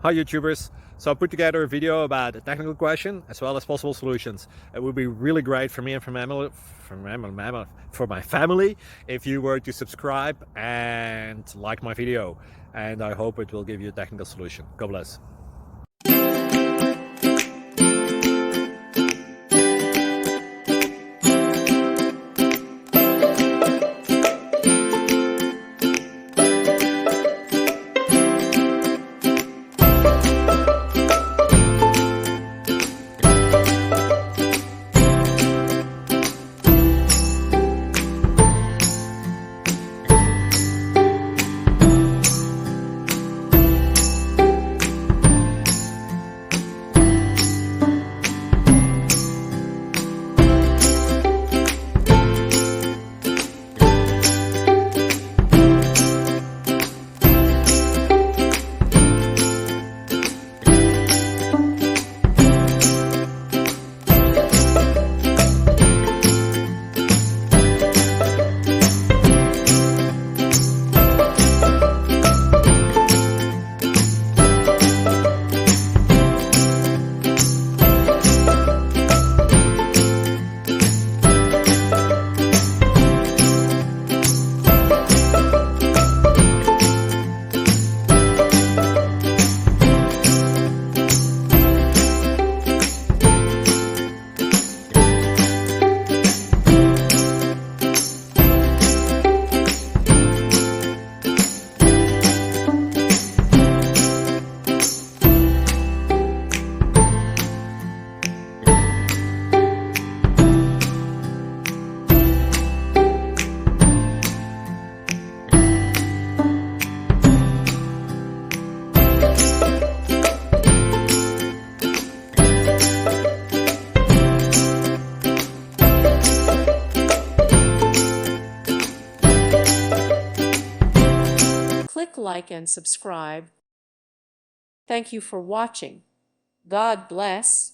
Hi YouTubers! So I put together a video about a technical question as well as possible solutions. It would be really great for me and for my family if you were to subscribe and like my video, and I hope it will give you a technical solution. God bless. Click like and subscribe. Thank you for watching. God bless.